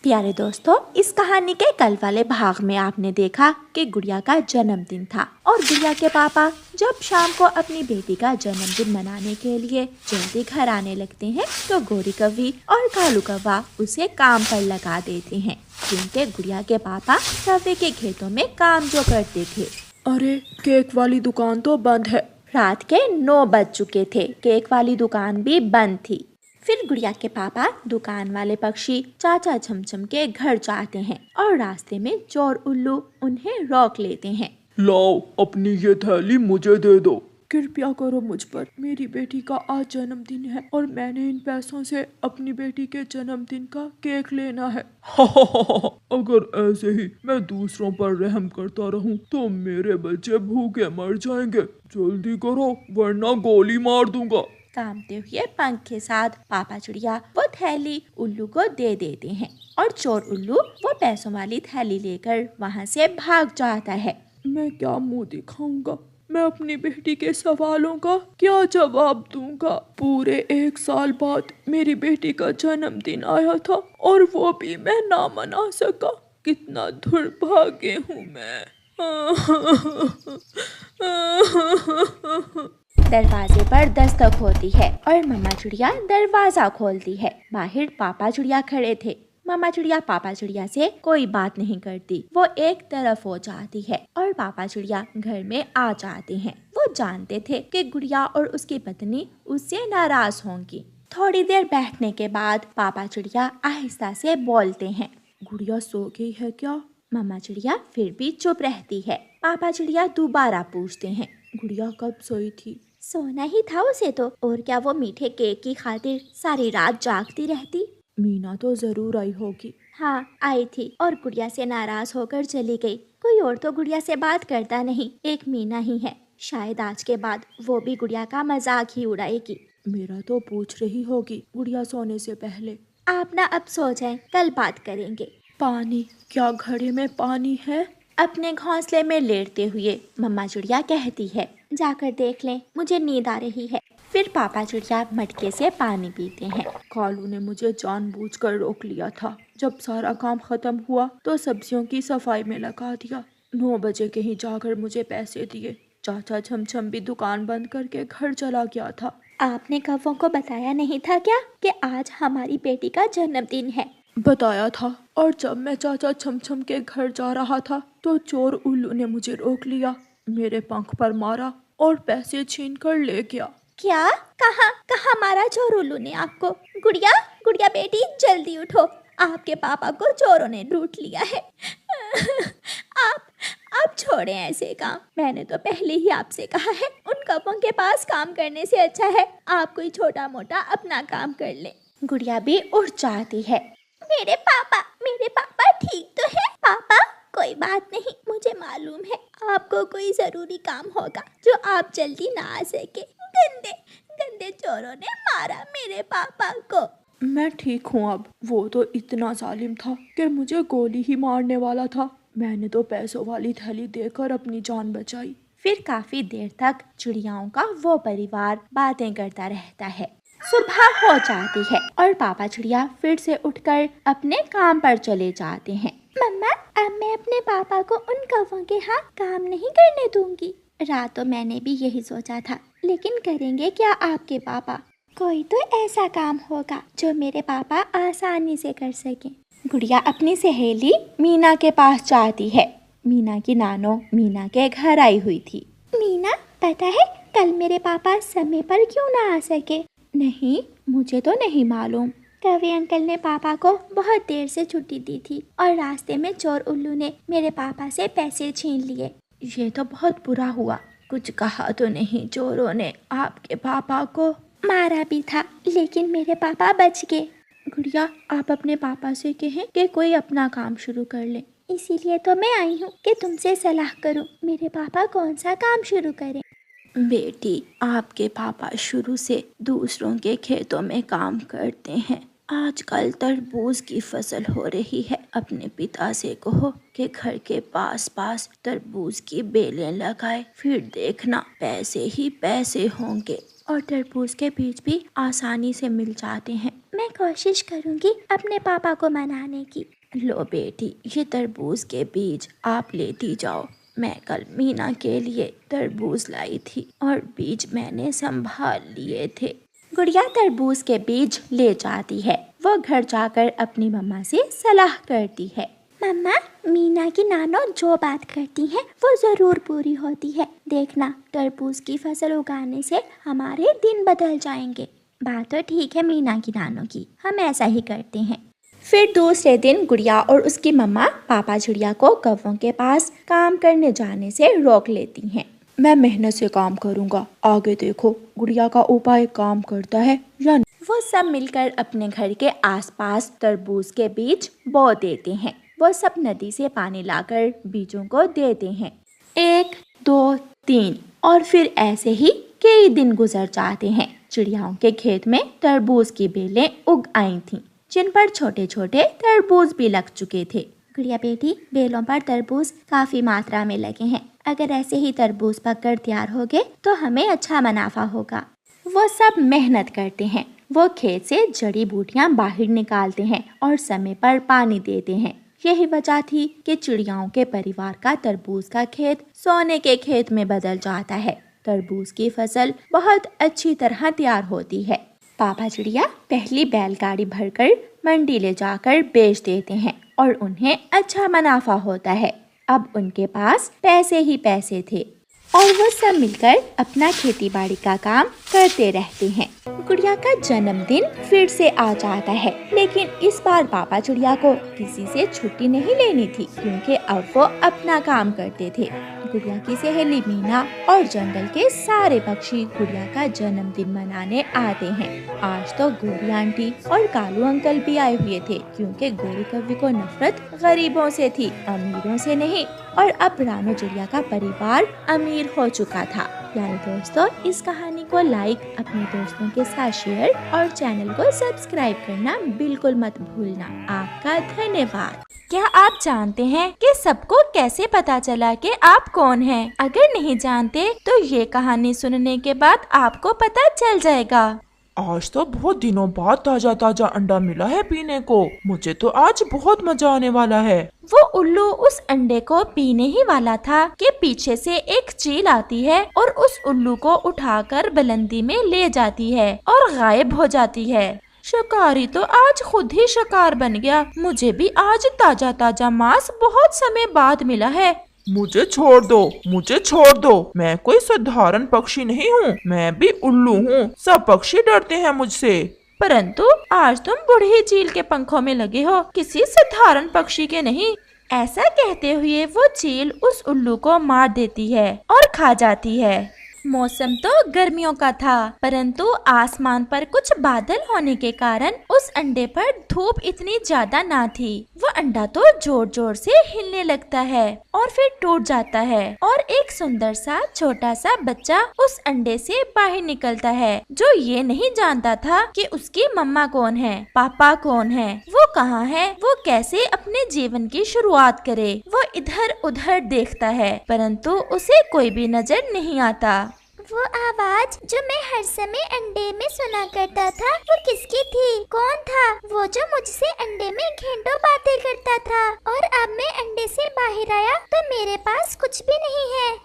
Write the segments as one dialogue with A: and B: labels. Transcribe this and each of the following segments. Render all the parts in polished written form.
A: प्यारे दोस्तों, इस कहानी के कल वाले भाग में आपने देखा कि गुड़िया का जन्मदिन था और गुड़िया के पापा जब शाम को अपनी बेटी का जन्मदिन मनाने के लिए जल्दी घर आने लगते हैं तो गौरी कौवी और कालू कौवा उसे काम पर लगा देते हैं, क्योंकि गुड़िया के पापा कौवे के खेतों में काम जो करते थे।
B: अरे केक वाली दुकान तो बंद है।
A: रात के 9 बज चुके थे, केक वाली दुकान भी बंद थी। फिर गुड़िया के पापा दुकान वाले पक्षी चाचा छमछम के घर जाते हैं और रास्ते में चोर उल्लू उन्हें रोक लेते हैं।
B: लाओ अपनी ये थैली मुझे दे दो। कृपया करो मुझ पर, मेरी बेटी का आज जन्मदिन है और मैंने इन पैसों से अपनी बेटी के जन्मदिन का केक लेना है। अगर ऐसे ही मैं दूसरों पर रहम करता रहूं तो मेरे बच्चे भूखे मर जाएंगे। जल्दी करो वरना गोली मार दूंगा।
A: कांपते हुए पंख के साथ पापा चिड़िया वो थैली उल्लू को दे देते हैं और चोर उल्लू वो पैसों वाली थैली लेकर वहाँ से भाग जाता है।
B: मैं क्या मुंह दिखाऊंगा, मैं अपनी बेटी के सवालों का क्या जवाब दूंगा। पूरे 1 साल बाद मेरी बेटी का जन्मदिन आया था और वो भी मैं ना मना सका। कितना दुर्भाग्य हूँ मैं।
A: दरवाजे पर दस्तक होती है और मम्मा चिड़िया दरवाजा खोलती है। बाहर पापा चिड़िया खड़े थे। मम्मा चिड़िया पापा चिड़िया से कोई बात नहीं करती, वो एक तरफ हो जाती है और पापा चिड़िया घर में आ जाते हैं। वो जानते थे कि गुड़िया और उसकी पत्नी उससे नाराज होंगी। थोड़ी देर बैठने के बाद पापा चिड़िया आहिस्ता से बोलते हैं,
B: गुड़िया सो गई है क्या?
A: मम्मा चिड़िया फिर भी चुप रहती है। पापा चिड़िया दोबारा पूछते हैं,
B: गुड़िया कब सोई थी?
A: सोना ही था उसे तो, और क्या वो मीठे केक की खातिर सारी रात जागती रहती।
B: मीना तो जरूर आई होगी।
A: हाँ आई थी और गुड़िया से नाराज होकर चली गई। कोई और तो गुड़िया से बात करता नहीं, एक मीना ही है। शायद आज के बाद वो भी गुड़िया का मजाक ही उड़ाएगी।
B: मेरा तो पूछ रही होगी गुड़िया सोने से पहले।
A: आप ना अब सो जाएं, कल बात करेंगे।
B: पानी, क्या घड़े में पानी है?
A: अपने घोंसले में लेटते हुए मम्मा चिड़िया कहती है, जाकर देख लें, मुझे नींद आ रही है। फिर पापा चिड़िया मटके से पानी पीते हैं।
B: कालू ने मुझे जानबूझकर रोक लिया था। जब सारा काम खत्म हुआ तो सब्जियों की सफाई में लगा दिया। 9 बजे कहीं जाकर मुझे पैसे दिए। चाचा छमछम भी दुकान बंद करके घर चला गया था।
A: आपने कौवों को बताया नहीं था क्या कि आज हमारी बेटी का जन्मदिन है?
B: बताया था, और जब मैं चाचा छमछम के घर जा रहा था तो चोर उल्लू ने मुझे रोक लिया, मेरे पंख पर मारा और पैसे छीन कर ले गया।
A: क्या? कहाँ कहाँ मारा चोर उल्लू ने आपको? गुड़िया गुड़िया बेटी जल्दी उठो, आपके पापा को चोरों ने लूट लिया है। आप छोड़ें ऐसे काम। मैंने तो पहले ही आपसे कहा है, उन कौवों के पास काम करने से अच्छा है आप कोई छोटा मोटा अपना काम कर ले। गुड़िया भी उठ जाती है। मेरे पापा ठीक तो है? पापा कोई बात नहीं, मुझे मालूम है आपको कोई जरूरी काम होगा जो आप जल्दी ना आ सके। गंदे गंदे चोरों ने मारा मेरे पापा को।
B: मैं ठीक हूँ अब। वो तो इतना जालिम था कि मुझे गोली ही मारने वाला था। मैंने तो पैसों वाली थैली देकर अपनी जान बचाई।
A: फिर काफी देर तक चिड़ियाओं का वो परिवार बातें करता रहता है। सुबह हो जाती है और पापा चिड़िया फिर से उठकर अपने काम पर चले जाते हैं। मम्मा, अब मैं अपने पापा को उन कौवों के यहाँ काम नहीं करने दूंगी। रात तो मैंने भी यही सोचा था, लेकिन करेंगे क्या आपके पापा? कोई तो ऐसा काम होगा जो मेरे पापा आसानी से कर सकें। गुड़िया अपनी सहेली मीना के पास जाती है। मीना की नानो मीना के घर आई हुई थी। मीना, पता है कल मेरे पापा समय पर क्यों ना आ सके? नहीं, मुझे तो नहीं मालूम। कवि अंकल ने पापा को बहुत देर से छुट्टी दी थी और रास्ते में चोर उल्लू ने मेरे पापा से पैसे छीन लिए। ये तो बहुत बुरा हुआ। कुछ कहा तो नहीं चोरों ने आपके पापा को? मारा भी था, लेकिन मेरे पापा बच गए। गुड़िया, आप अपने पापा से कहें कि कोई अपना काम शुरू कर ले। इसीलिए तो मैं आई हूँ कि तुमसे सलाह करूँ, मेरे पापा कौन सा काम शुरू करें। बेटी, आपके पापा शुरू से दूसरों के खेतों में काम करते हैं। आजकल तरबूज की फसल हो रही है। अपने पिता से कहो कि घर के पास पास तरबूज की बेलें लगाए, फिर देखना पैसे ही पैसे होंगे। और तरबूज के बीज भी आसानी से मिल जाते हैं। मैं कोशिश करूंगी अपने पापा को मनाने की। लो बेटी, ये तरबूज के बीज आप लेती जाओ। मैं कल मीना के लिए तरबूज लाई थी और बीज मैंने संभाल लिए थे। गुड़िया तरबूज के बीज ले जाती है। वो घर जाकर अपनी मम्मा से सलाह करती है। मम्मा, मीना की नानो जो बात करती है वो जरूर पूरी होती है। देखना, तरबूज की फसल उगाने से हमारे दिन बदल जाएंगे। बात तो ठीक है मीना की नानो की, हम ऐसा ही करते हैं। फिर दूसरे दिन गुड़िया और उसकी मम्मा पापा चिड़िया को कौवों के पास काम करने जाने से रोक लेती हैं।
B: मैं मेहनत से काम करूँगा, आगे देखो गुड़िया का उपाय काम करता है या नहीं।
A: वो सब मिलकर अपने घर के आसपास तरबूज के बीज बो देते हैं। वो सब नदी से पानी लाकर बीजों को देते हैं। 1, 2, 3 और फिर ऐसे ही कई दिन गुजर जाते हैं। चिड़ियाओं के खेत में तरबूज की बेलें उग आई थीं, जिन पर छोटे छोटे तरबूज भी लग चुके थे। गुड़िया बेटी, बेलों पर तरबूज काफी मात्रा में लगे हैं। अगर ऐसे ही तरबूज पककर तैयार हो गए तो हमें अच्छा मुनाफा होगा। वो सब मेहनत करते हैं। वो खेत से जड़ी बूटियां बाहर निकालते हैं और समय पर पानी देते हैं। यही वजह थी कि चिड़ियाओं के परिवार का तरबूज का खेत सोने के खेत में बदल जाता है। तरबूज की फसल बहुत अच्छी तरह तैयार होती है। पापा चिड़िया पहली बैलगाड़ी भरकर मंडी ले जाकर बेच देते हैं और उन्हें अच्छा मुनाफा होता है। अब उनके पास पैसे ही पैसे थे और वो सब मिलकर अपना खेती बाड़ी का काम करते रहते हैं। गुड़िया का जन्मदिन फिर से आ जाता है, लेकिन इस बार पापा चिड़िया को किसी से छुट्टी नहीं लेनी थी, क्योंकि अब वो अपना काम करते थे। गुड़िया की सहेली मीना और जंगल के सारे पक्षी गुड़िया का जन्मदिन मनाने आते हैं। आज तो गोरी आंटी और कालू अंकल भी आए हुए थे, क्योंकि गोरी कौवे को नफरत गरीबों से थी, अमीरों से नहीं। और अब रानू चिड़िया का परिवार अमीर हो चुका था। प्यारे दोस्तों, इस कहानी को लाइक, अपने दोस्तों के साथ शेयर और चैनल को सब्सक्राइब करना बिल्कुल मत भूलना। आपका धन्यवाद। क्या आप जानते हैं कि सबको कैसे पता चला कि आप कौन हैं? अगर नहीं जानते तो ये कहानी सुनने के बाद आपको पता चल जाएगा।
C: आज तो बहुत दिनों बाद ताजा ताजा अंडा मिला है पीने को। मुझे तो आज बहुत मजा आने वाला है।
A: वो उल्लू उस अंडे को पीने ही वाला था कि पीछे से एक चील आती है और उस उल्लू को उठाकर बुलंदी में ले जाती है और गायब हो जाती है। शिकारी तो आज खुद ही शिकार बन गया। मुझे भी आज ताजा ताजा मांस बहुत समय बाद मिला है।
C: मुझे छोड़ दो, मुझे छोड़ दो। मैं कोई साधारण पक्षी नहीं हूँ, मैं भी उल्लू हूँ। सब पक्षी डरते हैं मुझसे।
A: परंतु आज तुम बूढ़ी चील के पंखों में लगे हो, किसी साधारण पक्षी के नहीं। ऐसा कहते हुए वो चील उस उल्लू को मार देती है और खा जाती है। मौसम तो गर्मियों का था, परंतु आसमान पर कुछ बादल होने के कारण उस अंडे पर धूप इतनी ज्यादा ना थी। वो अंडा तो जोर जोर से हिलने लगता है और फिर टूट जाता है और एक सुंदर सा छोटा सा बच्चा उस अंडे से बाहर निकलता है, जो ये नहीं जानता था कि उसकी मम्मा कौन है, पापा कौन है, वो कहाँ है, वो कैसे अपने जीवन की शुरुआत करे। वो इधर उधर देखता है, परंतु उसे कोई भी नजर नहीं आता।
D: वो आवाज जो मैं हर समय अंडे में सुना करता था, वो किसकी थी? कौन था वो जो मुझसे अंडे में घंटों बातें करता था? और अब मैं अंडे से बाहर आया तो मेरे पास कुछ भी नहीं है।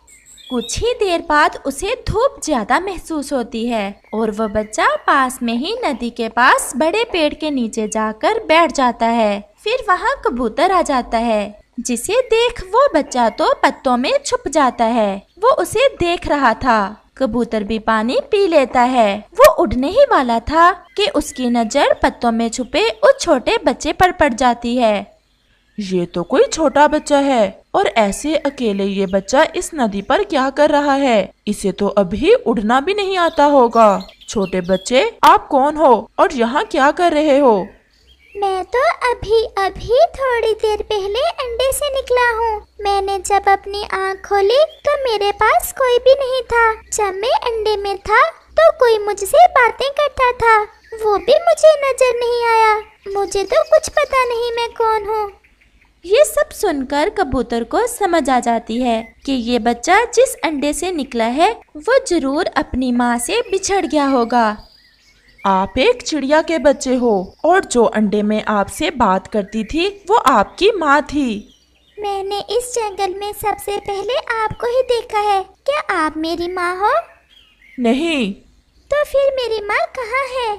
A: कुछ ही देर बाद उसे धूप ज्यादा महसूस होती है और वह बच्चा पास में ही नदी के पास बड़े पेड़ के नीचे जाकर बैठ जाता है। फिर वहाँ कबूतर आ जाता है, जिसे देख वो बच्चा तो पत्तों में छुप जाता है। वो उसे देख रहा था। कबूतर भी पानी पी लेता है। वो उड़ने ही वाला था कि उसकी नजर पत्तों में छुपे उस छोटे बच्चे पर पड़ जाती है।
C: ये तो कोई छोटा बच्चा है और ऐसे अकेले ये बच्चा इस नदी पर क्या कर रहा है? इसे तो अभी उड़ना भी नहीं आता होगा। छोटे बच्चे, आप कौन हो और यहाँ क्या कर रहे हो?
D: मैं तो अभी थोड़ी देर पहले अंडे से निकला हूँ। मैंने जब अपनी आँख खोली तो मेरे पास कोई भी नहीं था। जब मैं अंडे में था तो कोई मुझसे बातें करता था, वो भी मुझे नजर नहीं आया। मुझे तो कुछ पता नहीं मैं कौन हूँ।
A: ये सब सुनकर कबूतर को समझ आ जाती है कि ये बच्चा जिस अंडे से निकला है वो जरूर अपनी माँ से बिछड़ गया होगा।
C: आप एक चिड़िया के बच्चे हो और जो अंडे में आपसे बात करती थी वो आपकी माँ थी।
D: मैंने इस जंगल में सबसे पहले आपको ही देखा है। क्या आप मेरी माँ हो?
C: नहीं।
D: तो फिर मेरी माँ कहाँ है?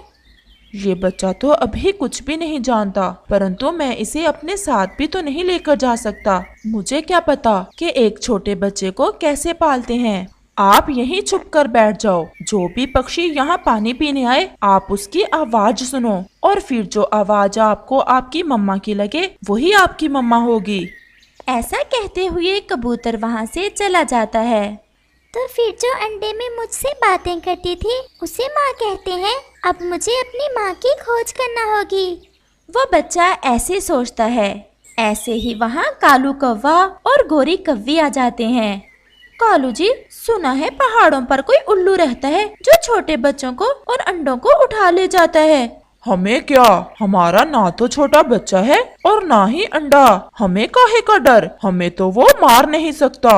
C: ये बच्चा तो अभी कुछ भी नहीं जानता, परंतु मैं इसे अपने साथ भी तो नहीं लेकर जा सकता। मुझे क्या पता कि एक छोटे बच्चे को कैसे पालते हैं। आप यहीं छुप कर बैठ जाओ। जो भी पक्षी यहाँ पानी पीने आए आप उसकी आवाज सुनो और फिर जो आवाज आपको आपकी मम्मा की लगे वही आपकी मम्मा होगी।
A: ऐसा कहते हुए कबूतर वहाँ से चला जाता है।
D: तो फिर जो अंडे में मुझसे बातें करती थी उसे माँ कहते हैं। अब मुझे अपनी माँ की खोज करना होगी।
A: वो बच्चा ऐसे सोचता है। ऐसे ही वहाँ कालू कौवा और गोरी कव्वी आ जाते हैं। कालू जी, सुना है पहाड़ों पर कोई उल्लू रहता है जो छोटे बच्चों को और अंडों को उठा ले जाता है।
C: हमें क्या, हमारा ना तो छोटा बच्चा है और ना ही अंडा। हमें काहे का डर, हमें तो वो मार नहीं सकता।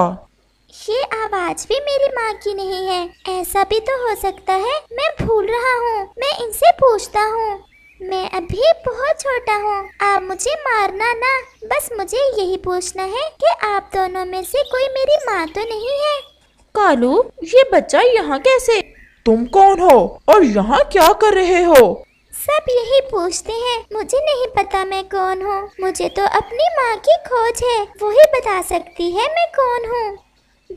D: ये आवाज भी मेरी माँ की नहीं है। ऐसा भी तो हो सकता है मैं भूल रहा हूँ। मैं इनसे पूछता हूँ। मैं अभी बहुत छोटा हूँ, आप मुझे मारना ना। बस मुझे यही पूछना है कि आप दोनों में से कोई मेरी माँ तो नहीं है।
A: कालू, ये बच्चा यहाँ कैसे?
C: तुम कौन हो और यहाँ क्या कर रहे हो?
D: सब यही पूछते हैं। मुझे नहीं पता मैं कौन हूँ। मुझे तो अपनी माँ की खोज है, वही बता सकती है मैं कौन हूँ।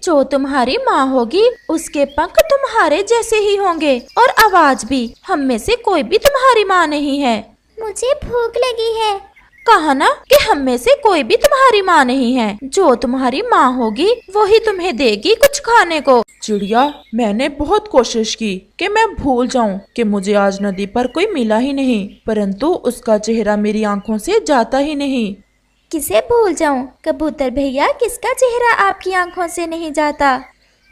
A: जो तुम्हारी माँ होगी उसके पंख तुम्हारे जैसे ही होंगे और आवाज भी। हम में से कोई भी तुम्हारी माँ नहीं है।
D: मुझे भूख लगी है।
A: कहा ना कि हम में से कोई भी तुम्हारी माँ नहीं है। जो तुम्हारी माँ होगी वही तुम्हें देगी कुछ खाने को।
C: चिड़िया, मैंने बहुत कोशिश की कि मैं भूल जाऊं कि मुझे आज नदी पर कोई मिला ही नहीं, परंतु उसका चेहरा मेरी आंखों से जाता ही नहीं।
A: किसे भूल जाऊं? कबूतर भैया, किसका चेहरा आपकी आंखों से नहीं जाता?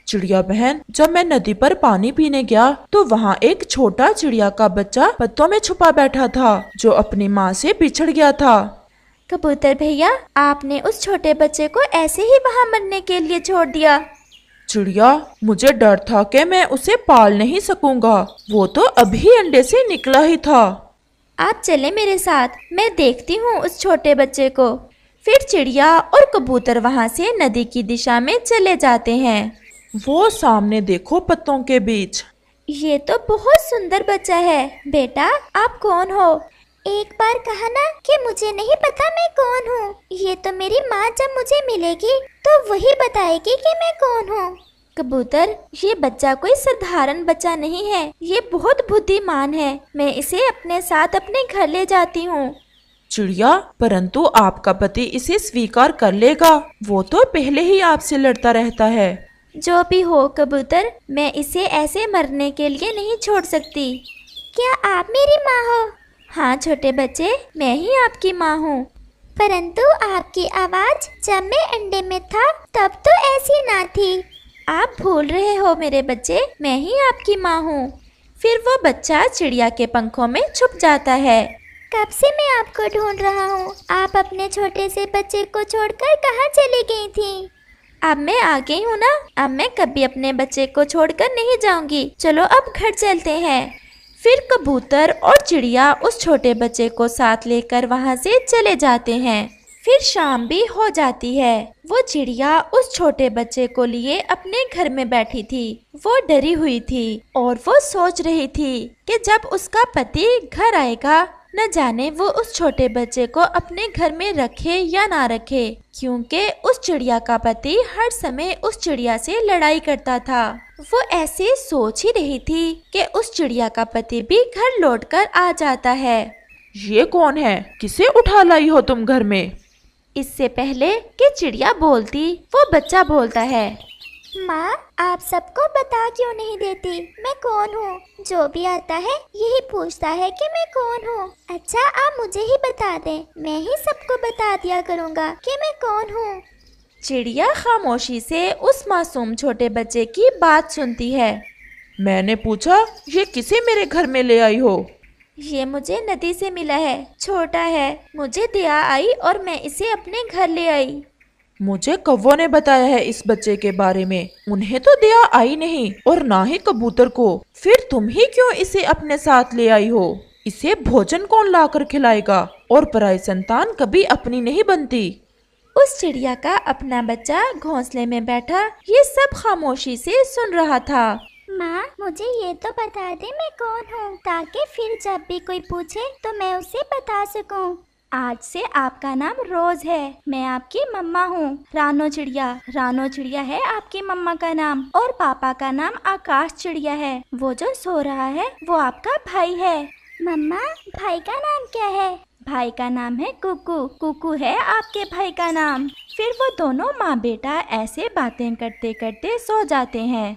C: चिड़िया बहन, जब मैं नदी पर पानी पीने गया तो वहाँ एक छोटा चिड़िया का बच्चा पत्तों में छुपा बैठा था जो अपनी माँ से बिछड़ गया था।
A: कबूतर भैया, आपने उस छोटे बच्चे को ऐसे ही वहाँ मरने के लिए छोड़ दिया?
C: चिड़िया, मुझे डर था कि मैं उसे पाल नहीं सकूंगा। वो तो अभी अंडे से निकला ही था।
A: आप चले मेरे साथ, मैं देखती हूँ उस छोटे बच्चे को। फिर चिड़िया और कबूतर वहाँ से नदी की दिशा में चले जाते हैं।
C: वो सामने देखो पत्तों के बीच।
A: ये तो बहुत सुंदर बच्चा है। बेटा, आप कौन हो?
D: एक बार कहा ना कि मुझे नहीं पता मैं कौन हूँ। ये तो मेरी माँ जब मुझे मिलेगी तो वही बताएगी कि मैं कौन हूँ।
A: कबूतर, ये बच्चा कोई साधारण बच्चा नहीं है। ये बहुत बुद्धिमान है। मैं इसे अपने साथ अपने घर ले जाती हूँ।
C: चिड़िया, परंतु आपका पति इसे स्वीकार कर लेगा। वो तो पहले ही आपसे लड़ता रहता है।
A: जो भी हो कबूतर, मैं इसे ऐसे मरने के लिए नहीं छोड़ सकती।
D: क्या आप मेरी माँ हो?
A: हाँ छोटे बच्चे, मैं ही आपकी माँ हूँ।
D: परंतु आपकी आवाज जब मैं अंडे में था तब तो ऐसी ना थी।
A: आप भूल रहे हो मेरे बच्चे, मैं ही आपकी माँ हूँ। फिर वो बच्चा चिड़िया के पंखों में छुप जाता है।
D: कब से मैं आपको ढूंढ रहा हूँ। आप अपने छोटे से बच्चे को छोड़कर कहाँ चली गई थी?
A: अब मैं आ गई हूँ ना। अब मैं कभी अपने बच्चे को छोड़कर नहीं जाऊंगी। चलो अब घर चलते हैं। फिर कबूतर और चिड़िया उस छोटे बच्चे को साथ लेकर वहाँ से चले जाते हैं। फिर शाम भी हो जाती है। वो चिड़िया उस छोटे बच्चे को लिए अपने घर में बैठी थी। वो डरी हुई थी और वो सोच रही थी कि जब उसका पति घर आएगा न जाने वो उस छोटे बच्चे को अपने घर में रखे या ना रखे, क्योंकि उस चिड़िया का पति हर समय उस चिड़िया से लड़ाई करता था। वो ऐसे सोच ही रही थी कि उस चिड़िया का पति भी घर लौटकर आ जाता है।
C: ये कौन है? किसे उठा लाई हो तुम घर में?
A: इससे पहले कि चिड़िया बोलती, वो बच्चा बोलता है।
D: माँ, आप सबको बता क्यों नहीं देती मैं कौन हूँ? जो भी आता है यही पूछता है कि मैं कौन हूँ। अच्छा, आप मुझे ही बता दें, मैं ही सबको बता दिया करूँगा कि मैं कौन हूँ।
A: चिड़िया खामोशी से उस मासूम छोटे बच्चे की बात सुनती है।
C: मैंने पूछा, ये किसे मेरे घर में ले आई हो?
A: ये मुझे नदी से मिला है, छोटा है, मुझे दया आई और मैं इसे अपने घर ले आई।
C: मुझे कौवों ने बताया है इस बच्चे के बारे में। उन्हें तो दया आई नहीं और ना ही कबूतर को। फिर तुम ही क्यों इसे अपने साथ ले आई हो? इसे भोजन कौन लाकर खिलाएगा? और पराई संतान कभी अपनी नहीं बनती।
A: उस चिड़िया का अपना बच्चा घोंसले में बैठा ये सब खामोशी से सुन रहा था।
D: माँ, मुझे ये तो बता दे मैं कौन हूँ, ताकि फिर जब भी कोई पूछे तो मैं उसे बता सकूँ।
A: आज से आपका नाम रोज है। मैं आपकी मम्मा हूँ, रानो चिड़िया। रानो चिड़िया है आपकी मम्मा का नाम। और पापा का नाम आकाश चिड़िया है। वो जो सो रहा है वो आपका भाई है।
D: मम्मा, भाई का नाम क्या है?
A: भाई का नाम है कुकू। कुकू है आपके भाई का नाम। फिर वो दोनों माँ बेटा ऐसे बातें करते करते सो जाते हैं।